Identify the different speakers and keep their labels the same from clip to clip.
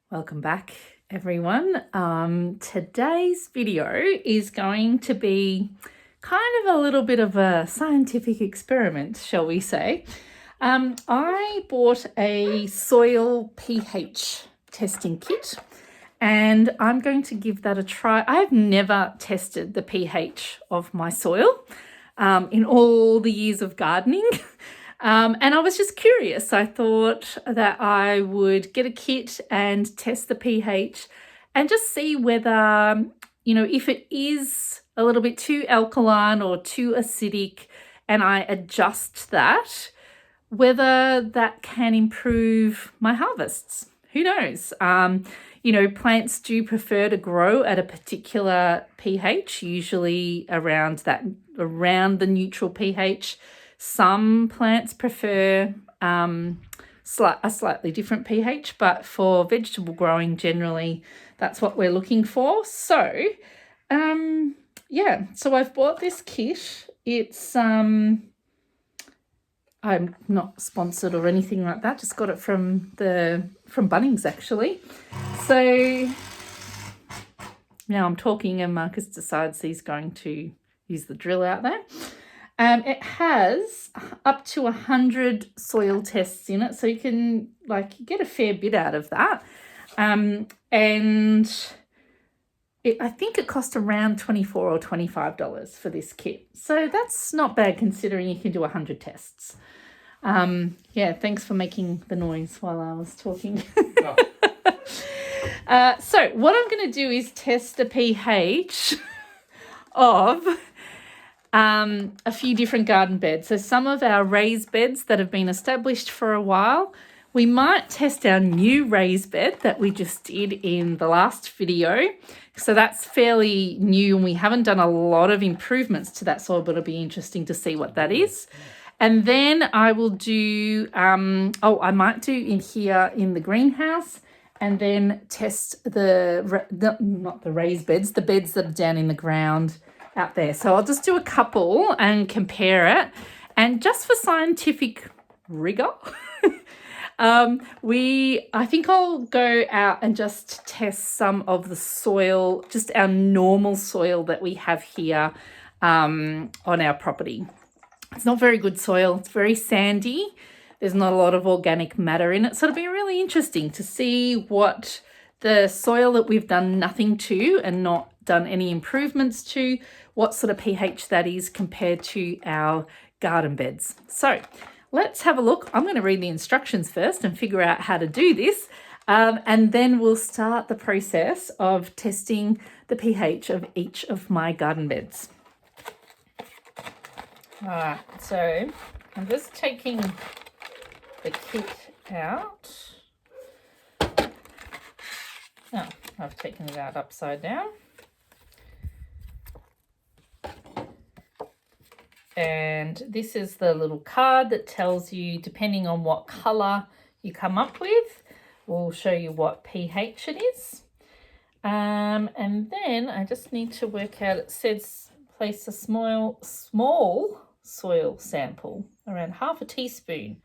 Speaker 1: Welcome back, everyone. Today's video is going to be kind of a little bit of a scientific experiment, shall we say. I bought a soil pH testing kit and I'm going to give that a try. I've never tested the pH of my soil in all the years of gardening. And I was just curious. I thought that I would get a kit and test the pH and just see whether, if it is a little bit too alkaline or too acidic and I adjust that, whether that can improve my harvests. Who knows? Plants do prefer to grow at a particular pH, usually around the neutral pH. Some plants prefer a slightly different pH, but for vegetable growing, generally, that's what we're looking for. So, so I've bought this kit. It's, I'm not sponsored or anything like that, just got it from Bunnings, actually. So now I'm talking and Marcus decides he's going to use the drill out there. It has up to 100 soil tests in it, so you can get a fair bit out of that. And I think it cost around $24 or $25 for this kit. So that's not bad considering you can do 100 tests. Thanks for making the noise while I was talking. So what I'm going to do is test the pH of a few different garden beds. So some of our raised beds that have been established for a while, we might test our new raised bed that we just did in the last video. So that's fairly new and we haven't done a lot of improvements to that soil, but it'll be interesting to see what that is. And then I will do, I might do in here in the greenhouse and then test not the raised beds, the beds that are down in the ground out there. So I'll just do a couple and compare it. And just for scientific rigor, I think I'll go out and just test some of the soil, just our normal soil that we have here on our property. It's not very good soil. It's very sandy. There's not a lot of organic matter in it. So it'll be really interesting to see what the soil that we've done nothing to and not done any improvements to, what sort of pH that is compared to our garden beds. So let's have a look. I'm going to read the instructions first and figure out how to do this. And then we'll start the process of testing the pH of each of my garden beds. All right, so I'm just taking the kit out. Oh, I've taken it out upside down. And this is the little card that tells you, depending on what colour you come up with, we'll show you what pH it is. And then I just need to work out, it says place a small soil sample, around half a teaspoon,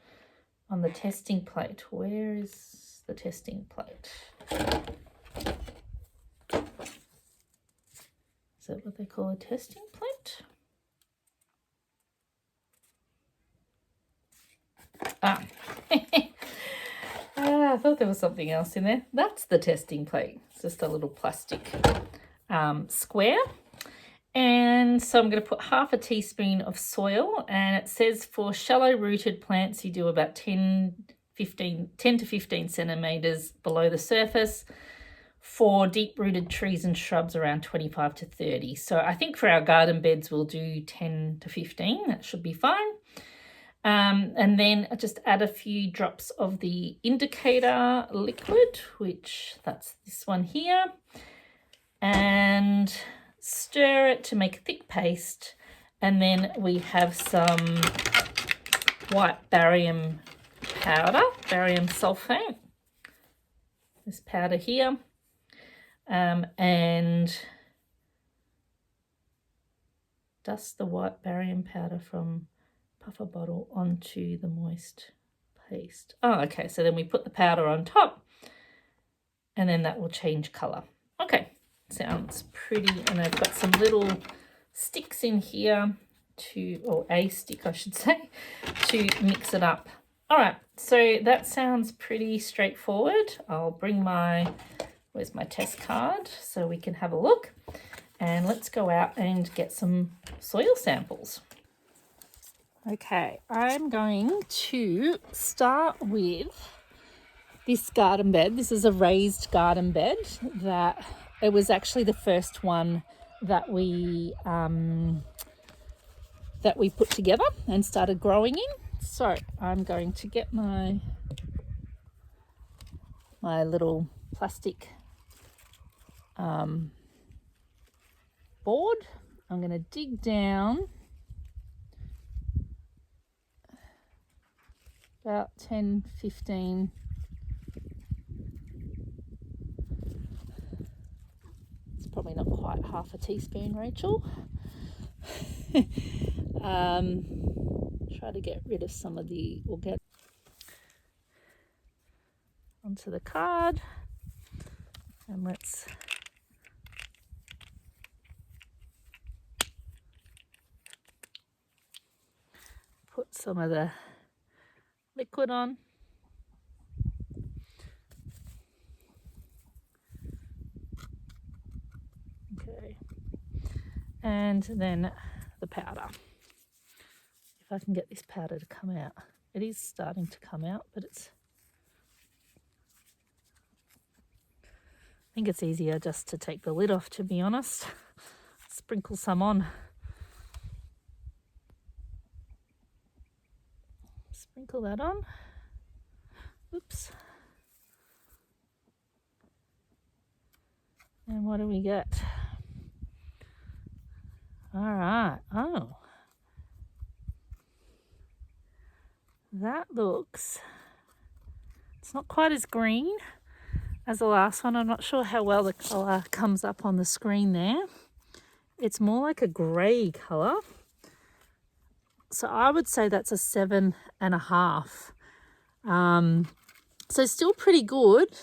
Speaker 1: on the testing plate. Where is the testing plate? Is that what they call a testing plate? I thought there was something else in there. That's the testing plate. It's just a little plastic square. And so I'm going to put half a teaspoon of soil, and it says for shallow rooted plants, you do about 10 to 15 centimetres below the surface. For deep rooted trees and shrubs, around 25 to 30. So I think for our garden beds, we'll do 10 to 15. That should be fine. And then I just add a few drops of the indicator liquid, which that's this one here, and stir it to make a thick paste. And then we have some white barium powder, barium sulfate, this powder here, and dust the white barium powder from puffer bottle onto the moist paste. Oh, okay, so then we put the powder on top, and then that will change color. Okay, sounds pretty. And I've got some little sticks in here or a stick I should say, to mix it up. All right, so that sounds pretty straightforward. I'll bring where's my test card so we can have a look, and let's go out and get some soil samples. Okay, I'm going to start with this garden bed. This is a raised garden bed that it was actually the first one that we put together and started growing in. So I'm going to get my little plastic board. I'm going to dig down about 10, 15 it's probably not quite half a teaspoon, Rachel. Try to get rid of some of the organic onto the card, and let's put some of the liquid on. Okay, and then the powder. If I can get this powder to come out. It is starting to come out, but I think it's easier just to take the lid off, to be honest. Sprinkle some on. Sprinkle that on. Oops. And what do we get? All right. Oh. That looks, it's not quite as green as the last one. I'm not sure how well the colour comes up on the screen there. It's more like a grey colour. So I would say that's a 7.5. So still pretty good,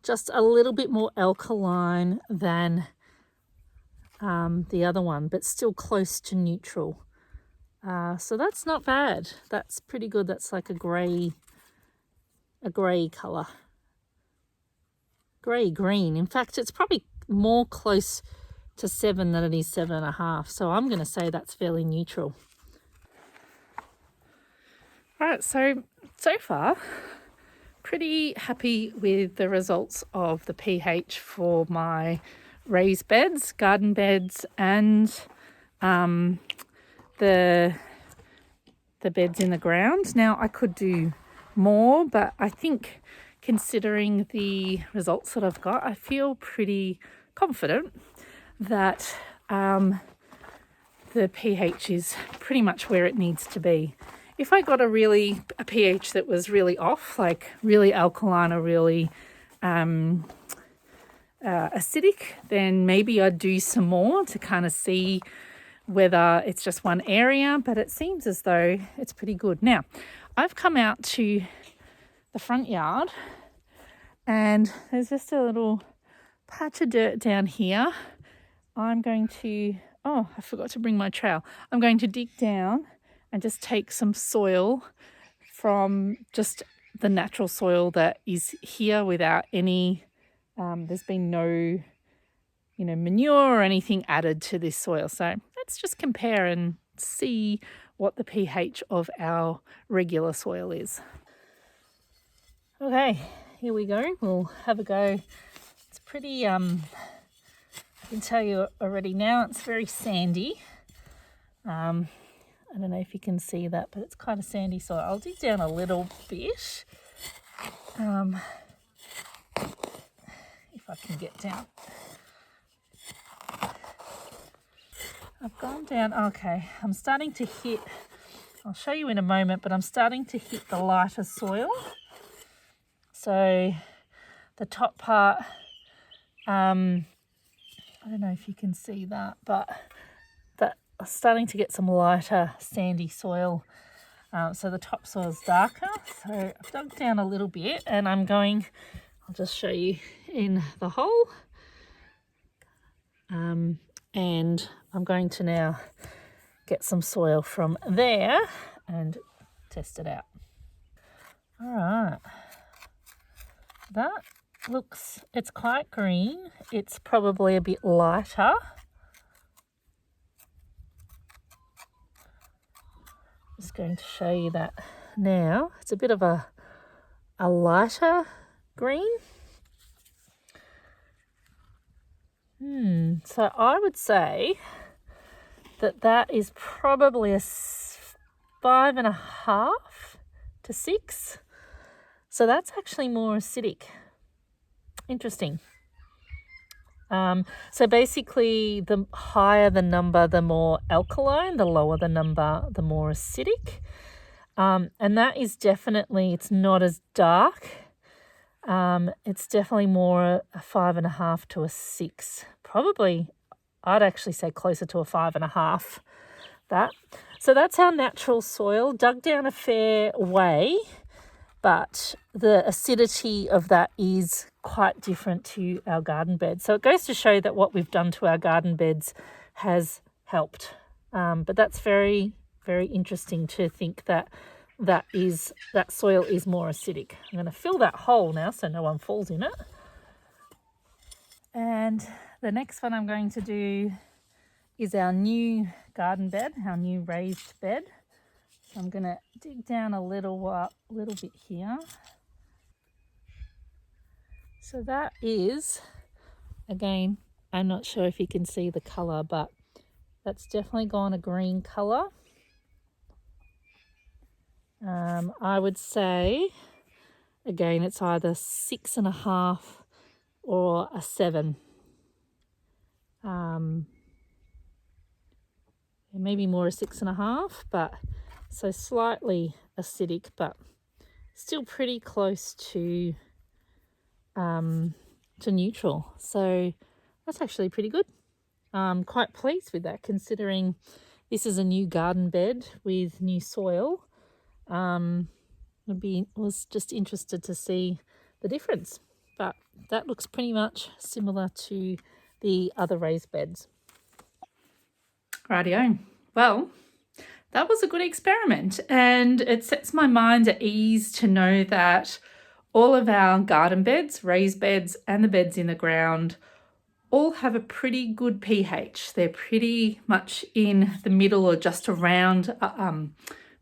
Speaker 1: just a little bit more alkaline than the other one, but still close to neutral. So that's not bad. That's pretty good. That's like a grey colour. Grey-green. In fact, it's probably more close to 7 than it is 7.5. So I'm going to say that's fairly neutral. All right, so far, pretty happy with the results of the pH for my raised beds, garden beds, and the beds in the ground. Now I could do more, but I think considering the results that I've got, I feel pretty confident that the pH is pretty much where it needs to be. If I got a pH that was really off, like really alkaline or really acidic, then maybe I'd do some more to kind of see whether it's just one area, but it seems as though it's pretty good. Now, I've come out to the front yard and there's just a little patch of dirt down here. I'm going to, I forgot to bring my trowel. I'm going to dig down and just take some soil from just the natural soil that is here without any, there's been no, manure or anything added to this soil. So let's just compare and see what the pH of our regular soil is. Okay, here we go. We'll have a go. It's pretty, I can tell you already now, it's very sandy. I don't know if you can see that, but it's kind of sandy soil. I'll dig down a little bit. If I can get down. I've gone down, okay, I'm starting to hit, I'll show you in a moment, but I'm starting to hit the lighter soil. So the top part, I don't know if you can see that, but that I'm starting to get some lighter sandy soil. So the top soil is darker. So I've dug down a little bit and I'll just show you in the hole. And I'm going to now get some soil from there and test it out. All right. That looks, it's quite green. It's probably a bit lighter. Just going to show you that now. It's a bit of a lighter green. So I would say that is probably a 5.5 to 6. So that's actually more acidic. Interesting. So basically, the higher the number, the more alkaline, the lower the number, the more acidic. And that is definitely, it's not as dark. It's definitely more a 5.5 to a 6. Probably, I'd actually say closer to a 5.5. So that's our natural soil, dug down a fair way, but the acidity of that is quite different to our garden bed. So it goes to show that what we've done to our garden beds has helped. But that's very, very interesting to think that soil is more acidic. I'm going to fill that hole now so no one falls in it. And the next one I'm going to do is our new garden bed, our new raised bed. So I'm going to dig down a little bit here. So that is, again, I'm not sure if you can see the colour, but that's definitely gone a green colour. I would say, again, it's either 6.5 or a 7. Maybe more a 6.5, but so slightly acidic, but still pretty close to neutral. So that's actually pretty good. I'm quite pleased with that, considering this is a new garden bed with new soil. Was just interested to see the difference, but that looks pretty much similar to the other raised beds. Rightio. Well, that was a good experiment, and it sets my mind at ease to know that all of our garden beds, raised beds, and the beds in the ground all have a pretty good pH. They're pretty much in the middle or just around, a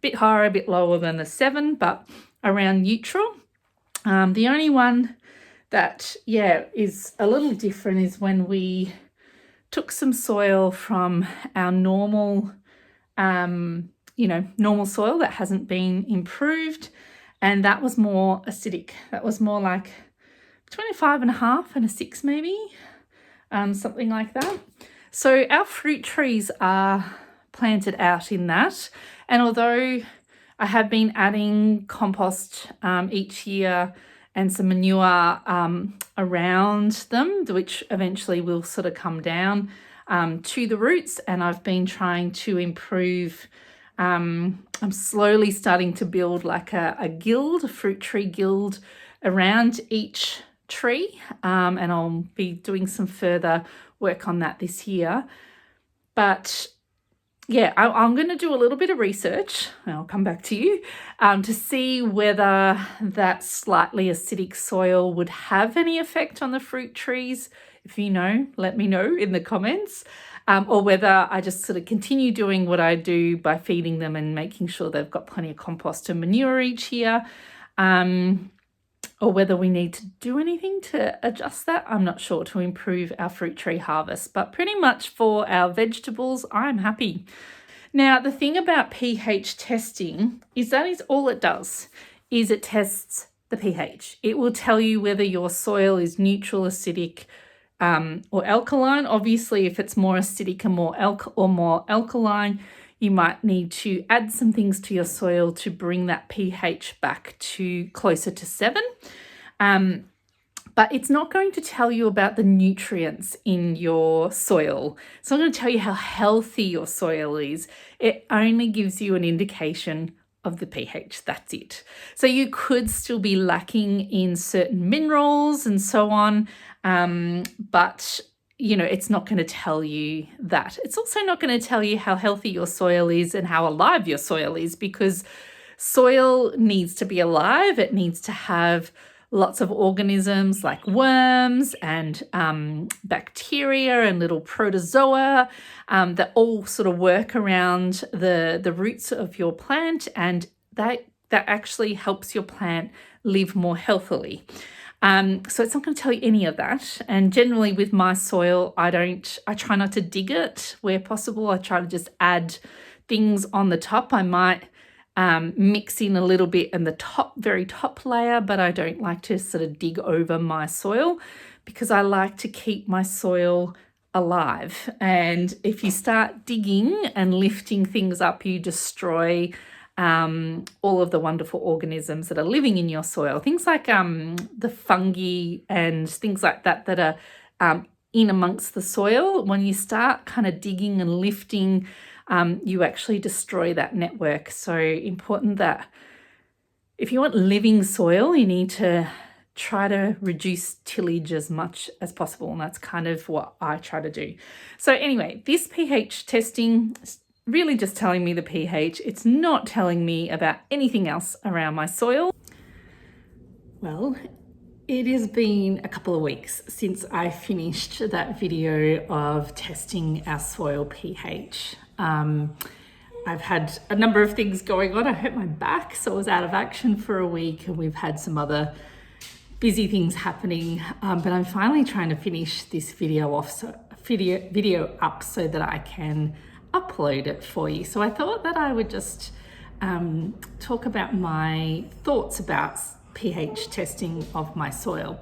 Speaker 1: bit higher, a bit lower than the 7, but around neutral. The only one that, is a little different is when we took some soil from our normal, normal soil that hasn't been improved, and that was more acidic. That was more like between a 5.5 and a 6 maybe, something like that. So our fruit trees are planted out in that, and although I have been adding compost each year and some manure around them, which eventually will sort of come down to the roots, and I've been trying to improve. I'm slowly starting to build like a fruit tree guild around each tree, and I'll be doing some further work on that this year. But I'm going to do a little bit of research, and I'll come back to you, to see whether that slightly acidic soil would have any effect on the fruit trees. If you know, let me know in the comments, or whether I just sort of continue doing what I do by feeding them and making sure they've got plenty of compost and manure each year, or whether we need to do anything to adjust that. I'm not sure, to improve our fruit tree harvest, but pretty much for our vegetables, I'm happy. Now, the thing about pH testing is that is all it does, is it tests the pH. It will tell you whether your soil is neutral, acidic, or alkaline. Obviously, if it's more acidic and more alkaline, you might need to add some things to your soil to bring that pH back to closer to 7. But it's not going to tell you about the nutrients in your soil. It's not going to tell you how healthy your soil is. It only gives you an indication of the pH. That's it. So you could still be lacking in certain minerals and so on, but it's not going to tell you that. It's also not going to tell you how healthy your soil is and how alive your soil is, because soil needs to be alive. It needs to have lots of organisms like worms and bacteria and little protozoa that all sort of work around the roots of your plant, and that actually helps your plant live more healthily. So it's not going to tell you any of that. And generally with my soil, I try not to dig it where possible. I try to just add things on the top. I might mix in a little bit in the very top layer, but I don't like to sort of dig over my soil, because I like to keep my soil alive. And if you start digging and lifting things up, you destroy all of the wonderful organisms that are living in your soil. Things like the fungi and things like that are in amongst the soil. When you start kind of digging and lifting, you actually destroy that network. So important that if you want living soil, you need to try to reduce tillage as much as possible. And that's kind of what I try to do. So anyway, this pH testing is really just telling me the pH. It's not telling me about anything else around my soil. Well, it has been a couple of weeks since I finished that video of testing our soil pH. I've had a number of things going on. I hurt my back, so I was out of action for a week, and we've had some other busy things happening. But I'm finally trying to finish this video up so that I can upload it for you. So I thought that I would just talk about my thoughts about pH testing of my soil.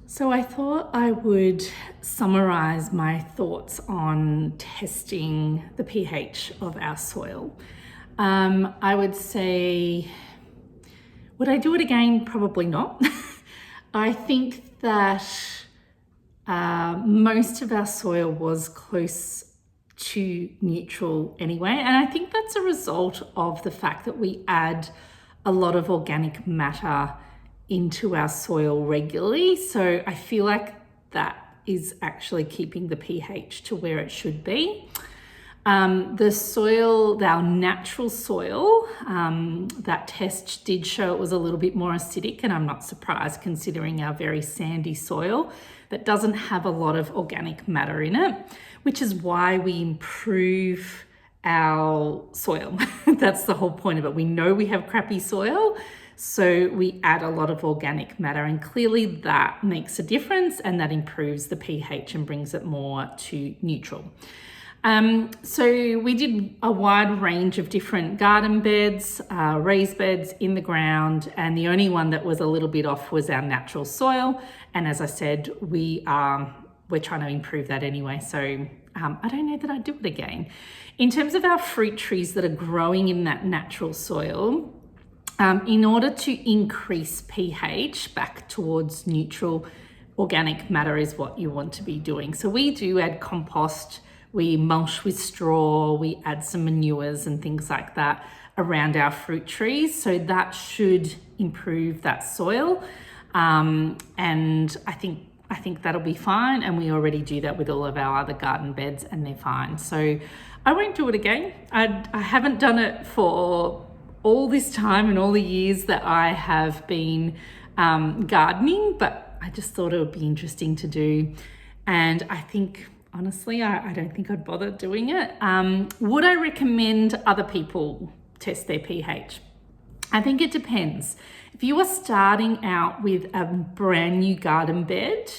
Speaker 1: So I thought I would summarize my thoughts on testing the pH of our soil. I would say, would I do it again? Probably not. I think that most of our soil was close to neutral anyway. And I think that's a result of the fact that we add a lot of organic matter into our soil regularly. So I feel like that is actually keeping the pH to where it should be. The soil, our natural soil, that test did show it was a little bit more acidic, and I'm not surprised considering our very sandy soil that doesn't have a lot of organic matter in it, which is why we improve our soil. That's the whole point of it. We know we have crappy soil, so we add a lot of organic matter, and clearly that makes a difference, and that improves the pH and brings it more to neutral. So we did a wide range of different garden beds, raised beds in the ground, and the only one that was a little bit off was our natural soil. And as I said, we're trying to improve that anyway. So I don't know that I'd do it again. In terms of our fruit trees that are growing in that natural soil, in order to increase pH back towards neutral, organic matter is what you want to be doing. So we do add compost, we mulch with straw, we add some manures and things like that around our fruit trees. So that should improve that soil. And I think that'll be fine. And we already do that with all of our other garden beds, and they're fine. So I won't do it again. I haven't done it for all this time and all the years that I have been gardening, but I just thought it would be interesting to do. And I think, honestly, I don't think I'd bother doing it. Would I recommend other people test their pH? I think it depends. If you are starting out with a brand new garden bed,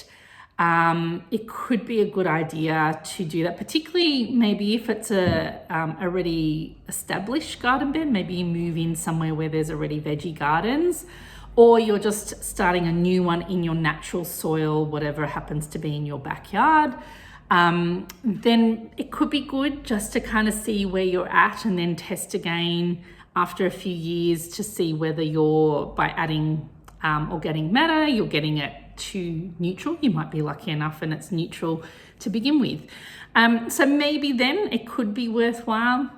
Speaker 1: it could be a good idea to do that, particularly maybe if it's a already established garden bed. Maybe you move in somewhere where there's already veggie gardens, or you're just starting a new one in your natural soil, whatever happens to be in your backyard. Then it could be good just to kind of see where you're at, and then test again after a few years to see whether by adding organic matter, you're getting it to neutral. You might be lucky enough and it's neutral to begin with. So maybe then it could be worthwhile.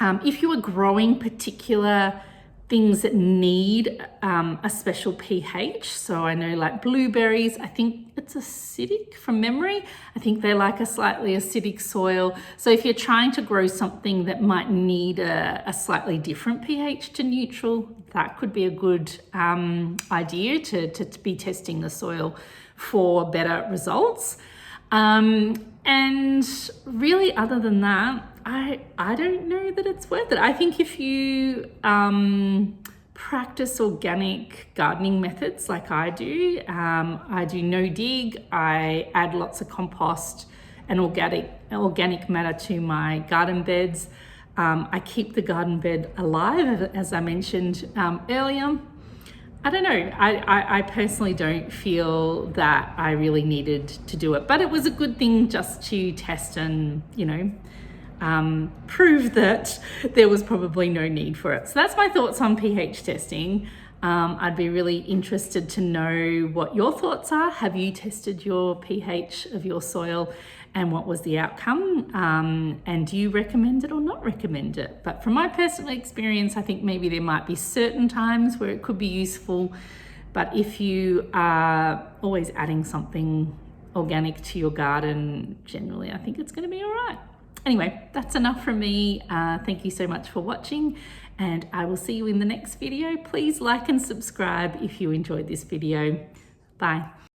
Speaker 1: If you are growing particular things that need a special pH, so I know like blueberries, I think it's acidic from memory. I think they like a slightly acidic soil. So if you're trying to grow something that might need a slightly different pH to neutral, that could be a good idea to be testing the soil for better results. And really, other than that, I don't know that it's worth it. I think if you practice organic gardening methods like I do no dig, I add lots of compost and organic matter to my garden beds. I keep the garden bed alive, as I mentioned earlier. I don't know. I personally don't feel that I really needed to do it, but it was a good thing just to test and, prove that there was probably no need for it. So that's my thoughts on pH testing. I'd be really interested to know what your thoughts are. Have you tested your pH of your soil and what was the outcome? And do you recommend it or not recommend it? But from my personal experience, I think maybe there might be certain times where it could be useful. But if you are always adding something organic to your garden, generally, I think it's going to be all right. Anyway, that's enough from me. Thank you so much for watching, and I will see you in the next video. Please like and subscribe if you enjoyed this video. Bye.